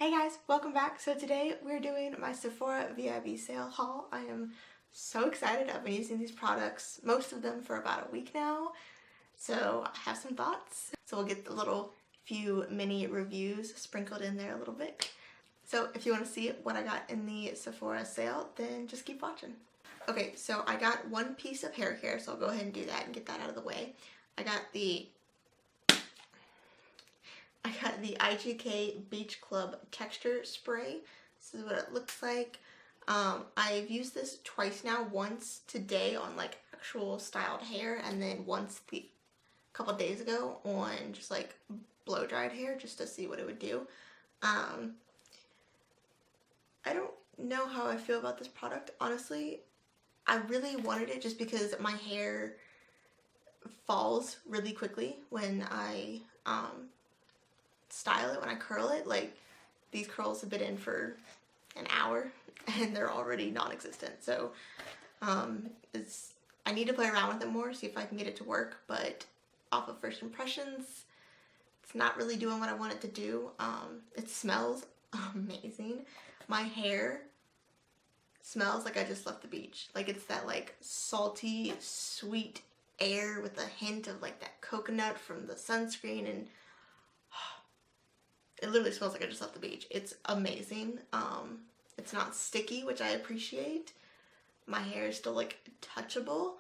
Hey guys, welcome back. So today we're doing my Sephora VIB Sale haul. I am so excited. I've been using these products, most of them for about a week now. So I have some thoughts. So we'll get the little few mini reviews sprinkled in there a little bit. So if you want to see what I got in the Sephora sale, then just keep watching. Okay, so I got one piece of hair care, so I'll go ahead and do that and get that out of the way. I got the IGK Beach Club Texture Spray. This is what it looks like. I've used this twice now, once today on like actual styled hair, and then once a couple days ago on just like blow dried hair, just to see what it would do. I don't know how I feel about this product, honestly. I really wanted it just because my hair falls really quickly when I style it, when I curl it. Like, these curls have been in for an hour and they're already non-existent. So I need to play around with it more, see if I can get it to work, but off of first impressions, it's not really doing what I want it to do. It smells amazing. My hair smells like I just left the beach. Like, it's that like salty, sweet air with a hint of like that coconut from the sunscreen, and it literally smells like I just left the beach. It's amazing. It's not sticky, which I appreciate. My hair is still like touchable,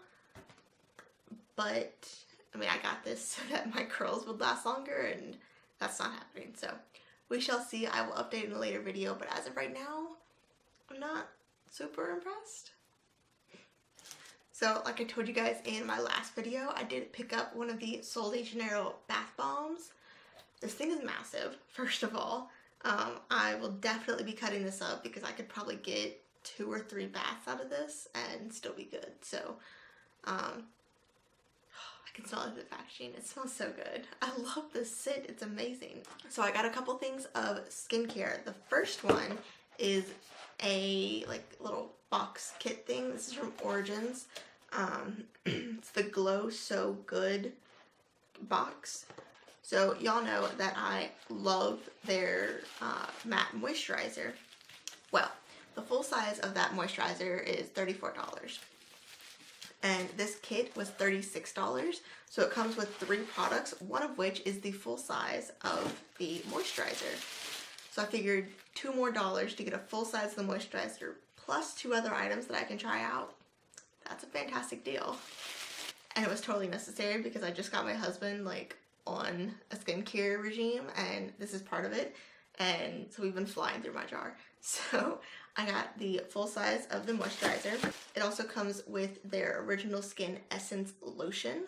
but I mean, I got this so that my curls would last longer, and that's not happening. So we shall see. I will update in a later video, but as of right now, I'm not super impressed. So like I told you guys in my last video, I did pick up one of the Sol de Janeiro bath bombs. This thing is massive, first of all. I will definitely be cutting this up because I could probably get 2 or 3 baths out of this and still be good. So, I can smell it in the packaging. It smells so good. I love this scent. It's amazing. So I got a couple things of skincare. The first one is a like little box kit thing. This is from Origins. It's the Glow So Good box. So y'all know that I love their matte moisturizer. Well, the full size of that moisturizer is $34. And this kit was $36. So it comes with 3 products, one of which is the full size of the moisturizer. So I figured $2 more to get a full size of the moisturizer plus 2 other items that I can try out. That's a fantastic deal. And it was totally necessary because I just got my husband like on a skincare regime, and this is part of it, and so we've been flying through my jar. So I got the full size of the moisturizer. It also comes with their Original Skin Essence Lotion,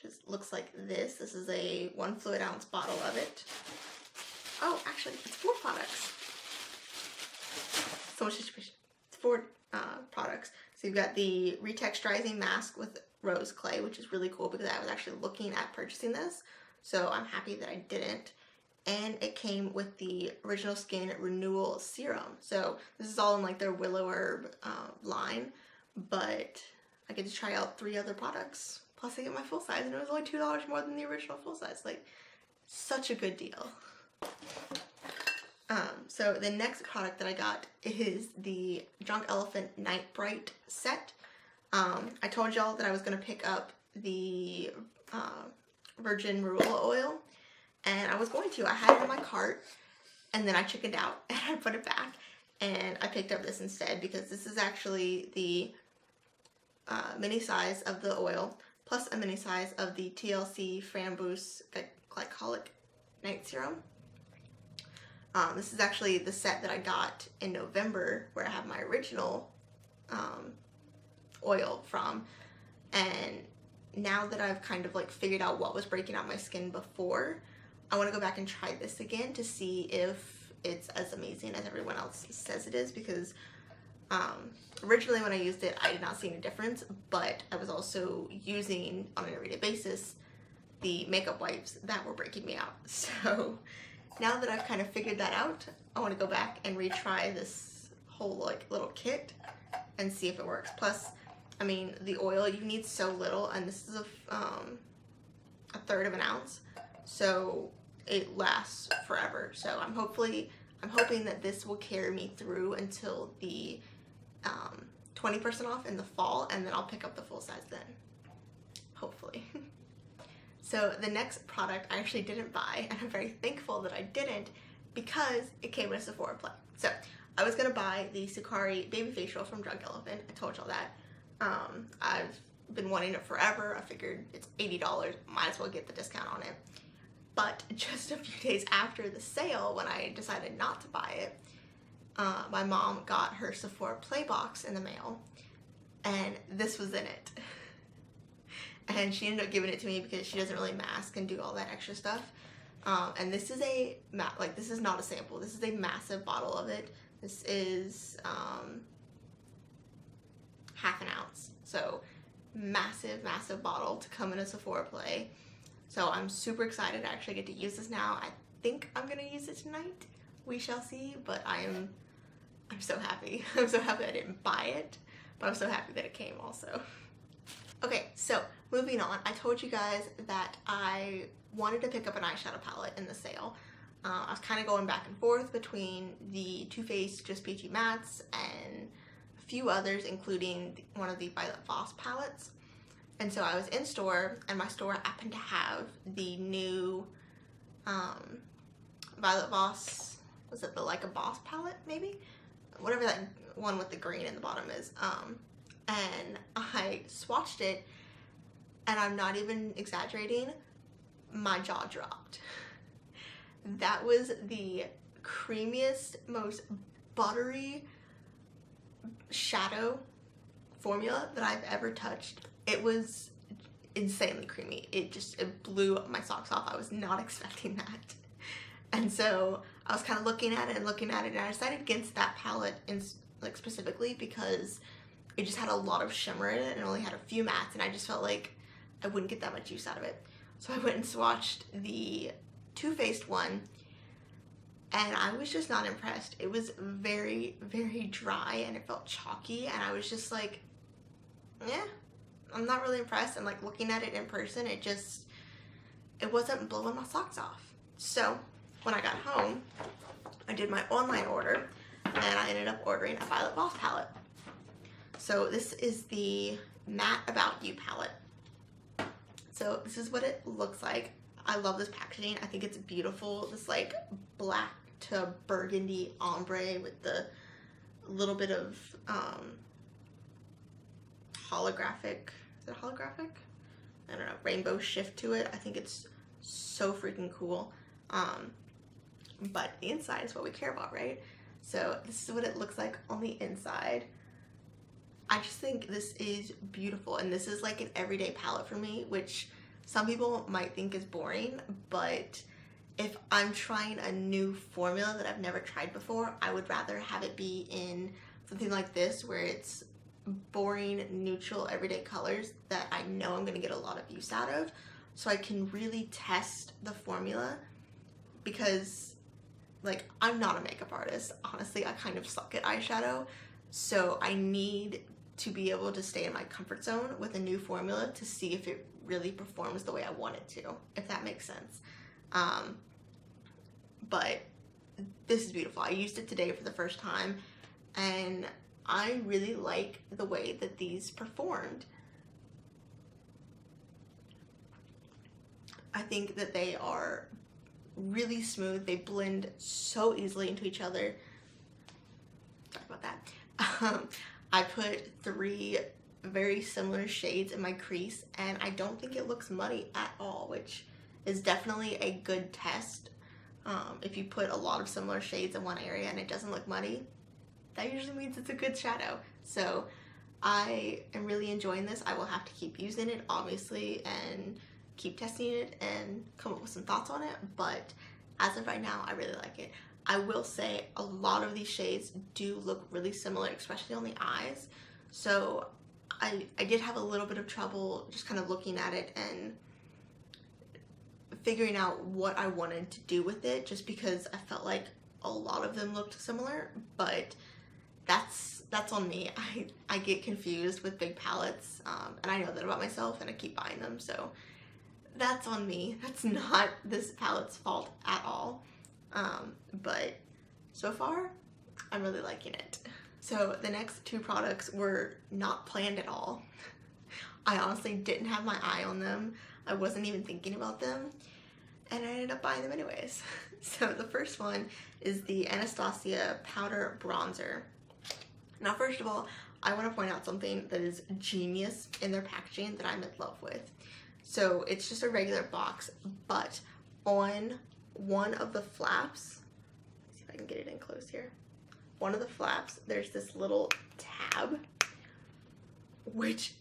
which looks like this. This is a 1 fluid ounce bottle of it. Oh, actually, it's 4 products. So much distribution. It's 4 products. So you've got the retexturizing mask with rose clay, which is really cool because I was actually looking at purchasing this, so I'm happy that I didn't. And it came with the Original Skin Renewal Serum. So this is all in like their willow herb line, but I get to try out 3 other products, plus I get my full size, and it was only $2 more than the original full size. Like, such a good deal. So the next product that I got is the Drunk Elephant NightBright set. I told y'all that I was going to pick up the virgin marula oil, and I was going to. I had it in my cart, and then I chickened out, and I put it back, and I picked up this instead because this is actually the mini size of the oil, plus a mini size of the TLC Framboos Glycolic Night Serum. This is actually the set that I got in November, where I have my original oil from, and now that I've kind of like figured out what was breaking out my skin before, I want to go back and try this again to see if it's as amazing as everyone else says it is, because originally when I used it I did not see any difference, but I was also using on an everyday basis the makeup wipes that were breaking me out. So now that I've kind of figured that out, I want to go back and retry this whole like little kit and see if it works. Plus, I mean, the oil, you need so little, and this is a 1/3 of an ounce, so it lasts forever. So I'm hopefully I'm hoping that this will carry me through until the 20% off in the fall, and then I'll pick up the full size then, hopefully. So the next product I actually didn't buy, and I'm very thankful that I didn't because it came in a Sephora play. So I was gonna buy the Sakari BabyFacial from Drunk Elephant. I told y'all that. I've been wanting it forever. I figured it's $80, might as well get the discount on it. But just a few days after the sale, when I decided not to buy it, my mom got her Sephora Play box in the mail, and this was in it. And she ended up giving it to me because she doesn't really mask and do all that extra stuff. And this is a, this is not a sample. This is a massive bottle of it. This is half an ounce. So massive, massive bottle to come in a Sephora Play. So I'm super excited to actually get to use this now. I think I'm gonna use it tonight. We shall see, but I'm so happy. I'm so happy I didn't buy it, but I'm so happy that it came also. Okay, so moving on. I told you guys that I wanted to pick up an eyeshadow palette in the sale. I was kind of going back and forth between the Too Faced Just Peachy Mattes and a few others, including one of the Violet VOSS palettes. And so I was in store, and my store happened to have the new Violet VOSS, was it the Like a Boss palette, maybe? Whatever that one with the green in the bottom is. And I swatched it, and I'm not even exaggerating, my jaw dropped. That was the creamiest, most buttery shadow formula that I've ever touched. It was insanely creamy. It blew my socks off. I was not expecting that. And so I was kind of looking at it, and I decided against that palette specifically because it just had a lot of shimmer in it and only had a few mattes, and I just felt like I wouldn't get that much use out of it. So I went and swatched the Too Faced one, and I was just not impressed. It was very, very dry, and it felt chalky, and I was just like, yeah, I'm not really impressed. And like looking at it in person, it wasn't blowing my socks off. So when I got home, I did my online order, and I ended up ordering a Violet VOSS palette. So this is the Matte About You palette. So this is what it looks like. I love this packaging. I think it's beautiful. This like black to burgundy ombre with the little bit of holographic, is it holographic? I don't know, rainbow shift to it. I think it's so freaking cool. But the inside is what we care about, right? So this is what it looks like on the inside. I just think this is beautiful, and this is like an everyday palette for me, which some people might think is boring, but if I'm trying a new formula that I've never tried before, I would rather have it be in something like this where it's boring, neutral, everyday colors that I know I'm gonna get a lot of use out of, so I can really test the formula, because like I'm not a makeup artist. Honestly, I kind of suck at eyeshadow, so I need to be able to stay in my comfort zone with a new formula to see if it really performs the way I want it to, if that makes sense. But this is beautiful. I used it today for the first time, and I really like the way that these performed. I think that they are really smooth. They blend so easily into each other. Sorry about that. I put 3 very similar shades in my crease, and I don't think it looks muddy at all, which is definitely a good test. If you put a lot of similar shades in one area and it doesn't look muddy, that usually means it's a good shadow. So I am really enjoying this. I will have to keep using it, obviously, and keep testing it and come up with some thoughts on it, but as of right now, I really like it. I will say a lot of these shades do look really similar, especially on the eyes. So I did have a little bit of trouble just kind of looking at it and figuring out what I wanted to do with it, just because I felt like a lot of them looked similar, but that's on me. I get confused with big palettes, and I know that about myself, and I keep buying them, so that's on me. That's not this palette's fault at all. But so far, I'm really liking it. So the next two products were not planned at all. I honestly didn't have my eye on them. I wasn't even thinking about them, and I ended up buying them anyways. So the first one is the Anastasia Powder Bronzer. Now, first of all, I want to point out something that is genius in their packaging that I'm in love with. So it's just a regular box, but on one of the flaps, let's see if I can get it in close here. One of the flaps, there's this little tab, which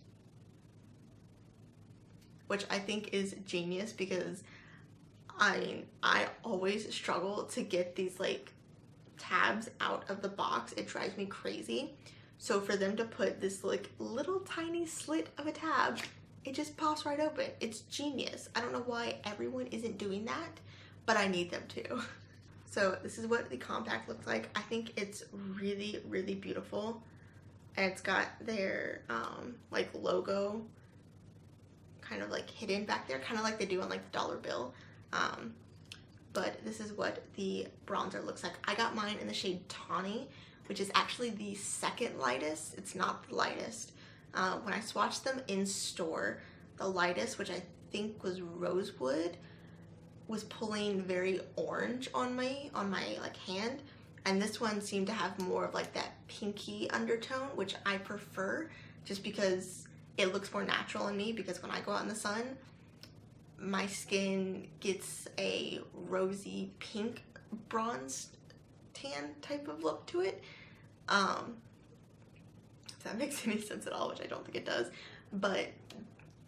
I think is genius, because I always struggle to get these like tabs out of the box. It drives me crazy. So for them to put this like little tiny slit of a tab, it just pops right open. It's genius. I don't know why everyone isn't doing that, but I need them to. So this is what the compact looks like. I think it's really, really beautiful. And it's got their like logo kind of like hidden back there, kind of like they do on like the dollar bill. But this is what the bronzer looks like. I got mine in the shade Tawny, which is actually the second lightest. It's not the lightest. When I swatched them in store, the lightest, which I think was Rosewood, was pulling very orange on my like hand, and this one seemed to have more of like that pinky undertone, which I prefer just because it looks more natural on me, because when I go out in the sun, my skin gets a rosy pink bronze tan type of look to it. If that makes any sense at all, which I don't think it does, but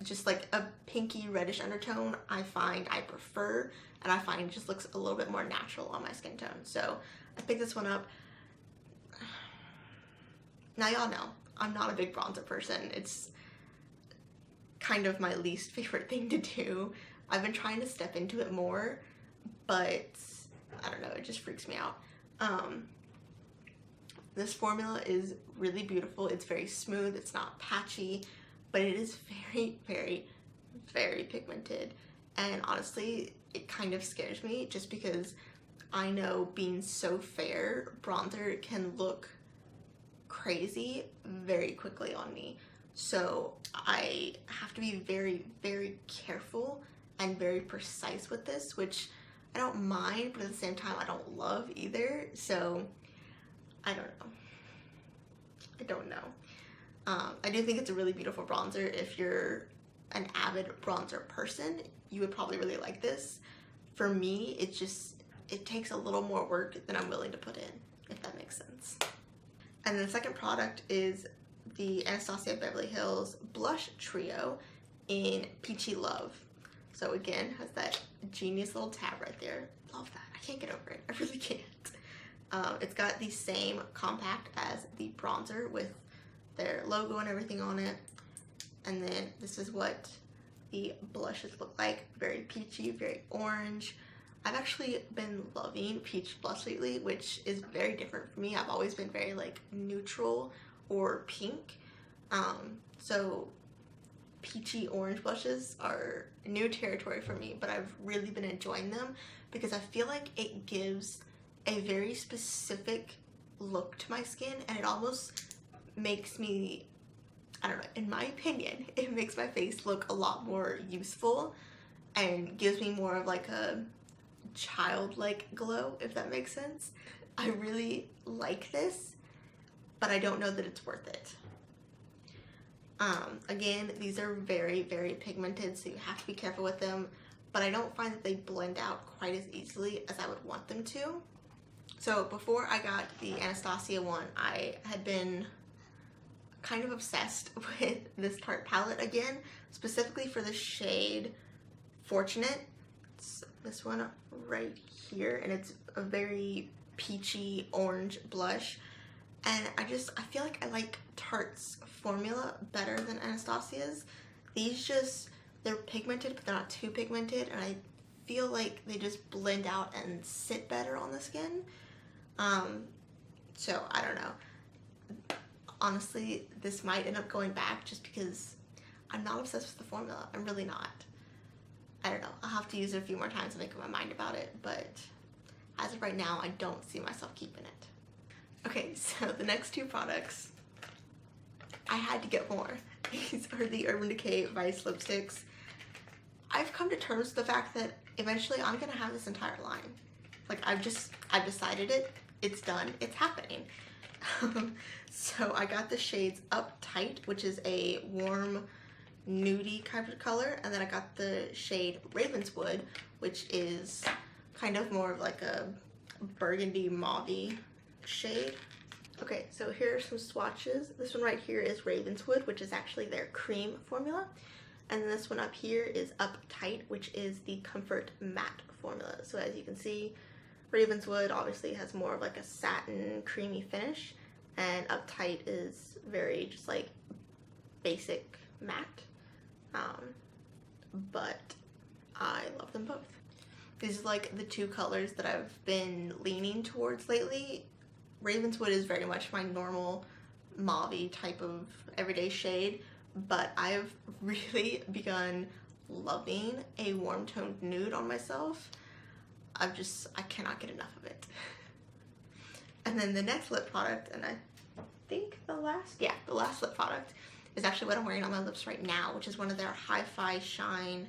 just like a pinky reddish undertone I find I prefer, and I find it just looks a little bit more natural on my skin tone. So I picked this one up. Now y'all know I'm not a big bronzer person. It's kind of my least favorite thing to do. I've been trying to step into it more, but I don't know, it just freaks me out. This formula is really beautiful. It's very smooth, it's not patchy, but it is very, very, very pigmented. And honestly, it kind of scares me just because I know being so fair, bronzer can look crazy very quickly on me. So I have to be very, very careful and very precise with this, which I don't mind, but at the same time I don't love either. So I don't know. I do think it's a really beautiful bronzer. If you're an avid bronzer person, you would probably really like this. For me, it takes a little more work than I'm willing to put in, if that makes sense. And the second product is the Anastasia Beverly Hills Blush Trio in Peachy Love. So again, has that genius little tab right there. Love that. I can't get over it. I really can't. It's got the same compact as the bronzer with their logo and everything on it. And then this is what the blushes look like. Very peachy, very orange. I've actually been loving peach blush lately, which is very different for me. I've always been very like neutral or pink. So peachy orange blushes are new territory for me, but I've really been enjoying them because I feel like it gives a very specific look to my skin, and it almost makes me, I don't know, in my opinion, it makes my face look a lot more youthful and gives me more of like a childlike glow, if that makes sense. I really like this, but I don't know that it's worth it. Again, these are very, very pigmented, so you have to be careful with them, but I don't find that they blend out quite as easily as I would want them to. So before I got the Anastasia one, I had been kind of obsessed with this Tarte palette again, specifically for the shade Fortunate. It's this one right here, and it's a very peachy orange blush. And I feel like I like Tarte's formula better than Anastasia's. These they're pigmented, but they're not too pigmented, and I feel like they just blend out and sit better on the skin. So I don't know. Honestly, this might end up going back just because I'm not obsessed with the formula. I'm really not. I don't know. I'll have to use it a few more times to make up my mind about it, but as of right now, I don't see myself keeping it. Okay, so the next two products, I had to get more. These are the Urban Decay Vice lipsticks. I've come to terms with the fact that eventually I'm gonna have this entire line. Like, I've decided it. It's done. It's happening. So I got the shades Uptight, which is a warm nudie kind of color, and then I got the shade Ravenswood, which is kind of more of like a burgundy mauve-y shade. Okay, so here are some swatches. This one right here is Ravenswood, which is actually their cream formula. And then this one up here is Uptight, which is the Comfort Matte formula. So as you can see, Ravenswood obviously has more of like a satin creamy finish, and Uptight is very just like basic matte. But I love them both. These are like the two colors that I've been leaning towards lately. Ravenswood is very much my normal mauve type of everyday shade, but I've really begun loving a warm toned nude on myself. I cannot get enough of it. And then the next lip product, and I think the last lip product is actually what I'm wearing on my lips right now, which is one of their Hi-Fi Shine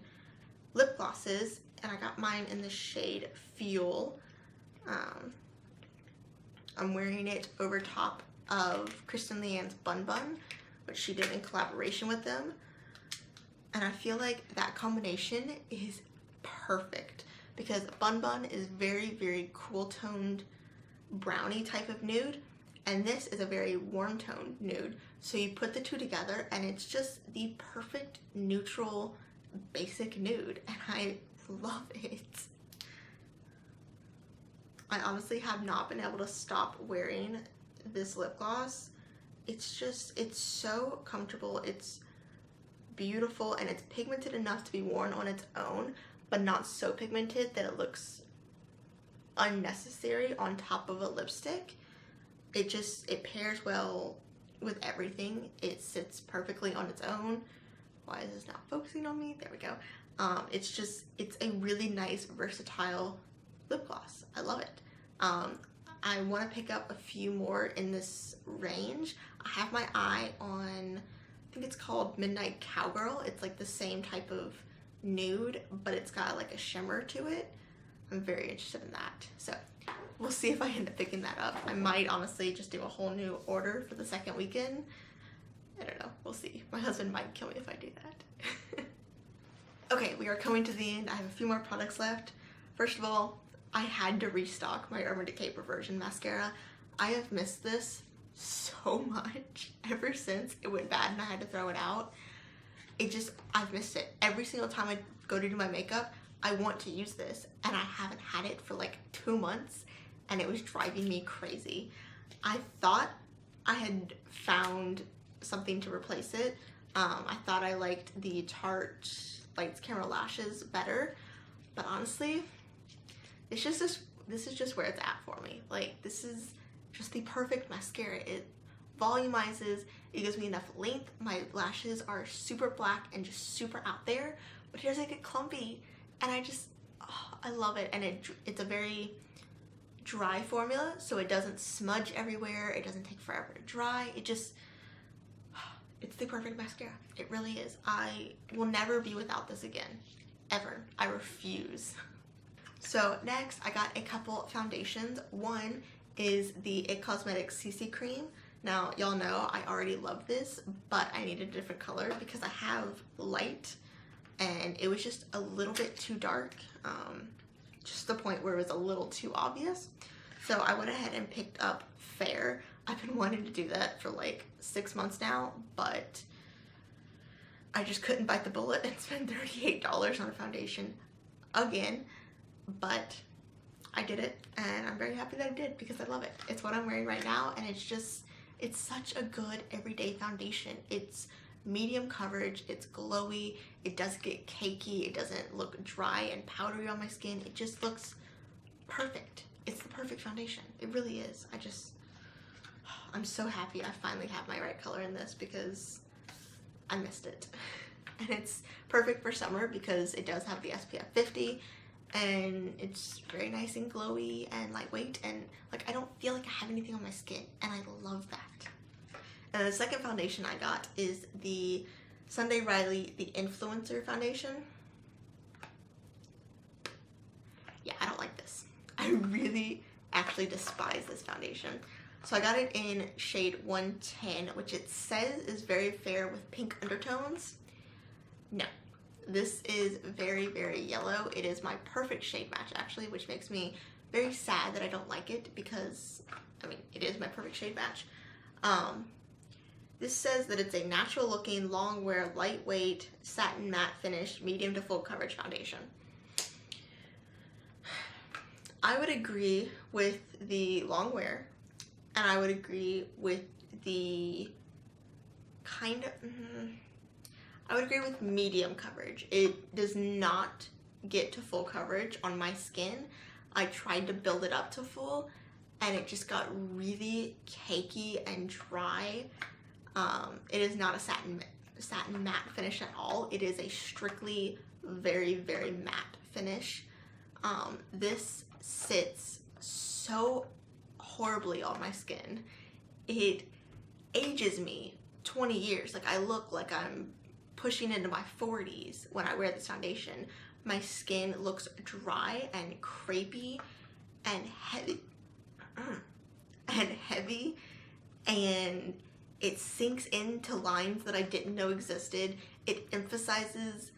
lip glosses, and I got mine in the shade Fuel. I'm wearing it over top of Kristen Leanne's Bun Bun, which she did in collaboration with them, and I feel like that combination is perfect because Bun Bun is very, very cool toned brownie type of nude, and this is a very warm toned nude. So you put the two together and it's just the perfect neutral basic nude, and I love it. I honestly have not been able to stop wearing this lip gloss. It's so comfortable, it's beautiful, and it's pigmented enough to be worn on its own, but not so pigmented that it looks unnecessary on top of a lipstick. It pairs well with everything. It sits perfectly on its own. Why is this not focusing on me? There we go. It's a really nice, versatile lip gloss. I love it. I want to pick up a few more in this range. I have my eye on, I think it's called Midnight Cowgirl. It's like the same type of nude, but it's got like a shimmer to it. I'm very interested in that. So we'll see if I end up picking that up. I might honestly just do a whole new order for the second weekend. I don't know. We'll see. My husband might kill me if I do that. Okay, we are coming to the end. I have a few more products left. First of all, I had to restock my Urban Decay Perversion mascara. I have missed this so much ever since it went bad and I had to throw it out. I've missed it. Every single time I go to do my makeup, I want to use this, and I haven't had it for like 2 months, and it was driving me crazy. I thought I had found something to replace it. I thought I liked the Tarte Lights Camera Lashes better, but honestly, this is just where it's at for me. Like, this is just the perfect mascara. It volumizes, it gives me enough length. My lashes are super black and just super out there, but it doesn't get clumpy, and I love it. And it's a very dry formula, so it doesn't smudge everywhere. It doesn't take forever to dry. It's the perfect mascara. It really is. I will never be without this again, ever. I refuse. So next, I got a couple foundations. One is the IT Cosmetics CC Cream. Now, y'all know I already love this, but I needed a different color because I have light, and it was just a little bit too dark, just the point where it was a little too obvious. So I went ahead and picked up Fair. I've been wanting to do that for like 6 months now, but I just couldn't bite the bullet and spend $38 on a foundation again. But I did it, and I'm very happy that I did because I love it. It's what I'm wearing right now, and it's such a good everyday foundation. It's medium coverage, it's glowy, it doesn't get cakey, it doesn't look dry and powdery on my skin. It just looks perfect. It's the perfect foundation. It really is. I'm so happy I finally have my right color in this because I missed it. And it's perfect for summer because it does have the SPF 50, and it's very nice and glowy and lightweight, and like I don't feel like I have anything on my skin, and I love that. And the second foundation I got is the Sunday Riley The Influencer Foundation. Yeah, I don't like this. I really actually despise this foundation. So I got it in shade 110, which it says is very fair with pink undertones. No, this is very, very yellow. It is my perfect shade match actually, which makes me very sad that I don't like it because, I mean, it is my perfect shade match. This says that it's a natural looking, long wear, lightweight, satin matte finish, medium to full coverage foundation. I would agree with the long wear, and I would agree with the kind of, I would agree with medium coverage. It does not get to full coverage on my skin. I tried to build it up to full, and it just got really cakey and dry. It is not a satin matte finish at all. It is a strictly very, very matte finish. This sits so horribly on my skin. It ages me 20 years. Like, I look like I'm pushing into my 40s when I wear this foundation. My skin looks dry and crepey and heavy, and it sinks into lines that I didn't know existed. It emphasizes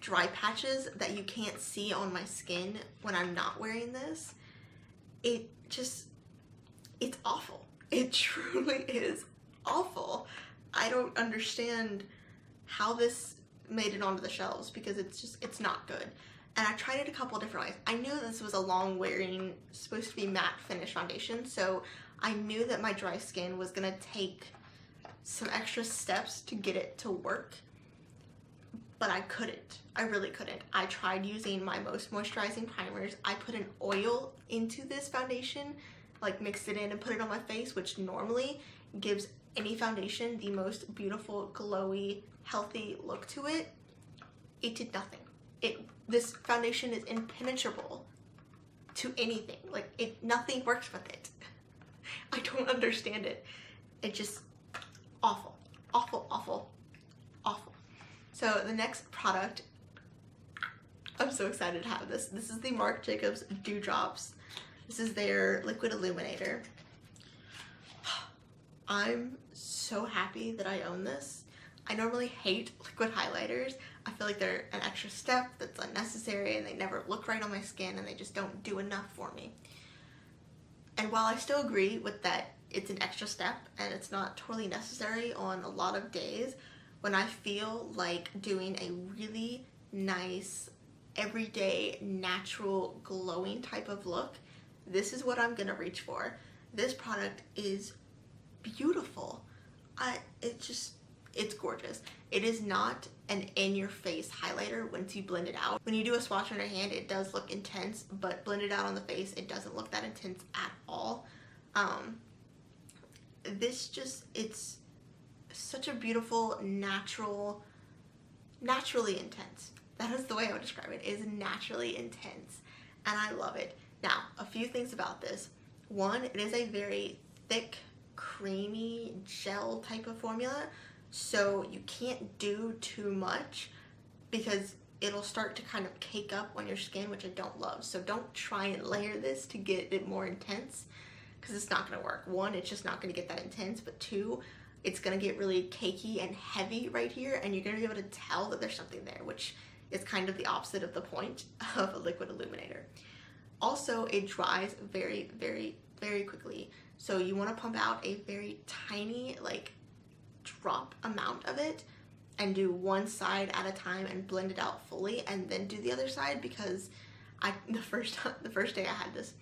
dry patches that you can't see on my skin when I'm not wearing this. It's awful. It truly is awful. I don't understand how this made it onto the shelves because it's not good. And I tried it a couple different ways. I knew this was a long wearing, supposed to be matte finish foundation, so I knew that my dry skin was gonna take some extra steps to get it to work, but I couldn't. I really couldn't. I tried using my most moisturizing primers. I put an oil into this foundation, like mixed it in and put it on my face, which normally gives any foundation the most beautiful, glowy, healthy look to it. It did nothing. This foundation is impenetrable to anything. Like, nothing works with it. I don't understand it. It just awful, awful, awful, awful. So the next product, I'm so excited to have this. This is the Marc Jacobs Dewdrops. This is their liquid illuminator. I'm so happy that I own this. I normally hate liquid highlighters. I feel like they're an extra step that's unnecessary, and they never look right on my skin, and they just don't do enough for me. And while I still agree with that it's an extra step and it's not totally necessary on a lot of days, when I feel like doing a really nice, everyday, natural, glowing type of look, this is what I'm gonna reach for. This product is beautiful. It's gorgeous. It is not an in-your-face highlighter once you blend it out. When you do a swatch on your hand, it does look intense, but blended out on the face, it doesn't look that intense at all. It's such a beautiful, naturally intense. That is the way I would describe it. It is naturally intense, and I love it. Now, a few things about this. One, it is a very thick, creamy gel type of formula, so you can't do too much because it'll start to kind of cake up on your skin, which I don't love. So don't try and layer this to get it more intense because it's not going to work. One, it's just not going to get that intense, but two, it's going to get really cakey and heavy right here, and you're going to be able to tell that there's something there, which is kind of the opposite of the point of a liquid illuminator. Also, it dries very, very, very quickly. So you want to pump out a very tiny, like, drop amount of it and do one side at a time and blend it out fully, and then do the other side, because the first day I had this,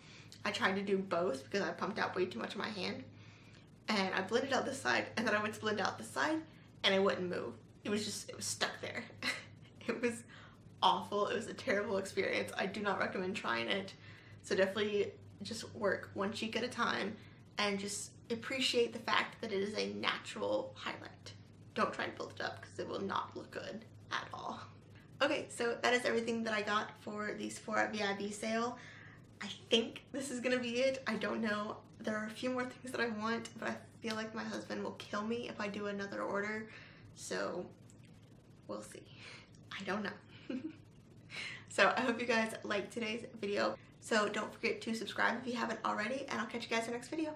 I tried to do both because I pumped out way too much on my hand, and I blended out this side, and then I went to blend out this side, and it wouldn't move. It was stuck there. It was awful. It was a terrible experience. I do not recommend trying it. So definitely just work one cheek at a time and just appreciate the fact that it is a natural highlight. Don't try and build it up because it will not look good at all. Okay, so that is everything that I got for the Sephora VIB sale. I think this is gonna be it. I don't know. There are a few more things that I want, but I feel like my husband will kill me if I do another order. So we'll see. I don't know. So I hope you guys liked today's video. So don't forget to subscribe if you haven't already, and I'll catch you guys in the next video.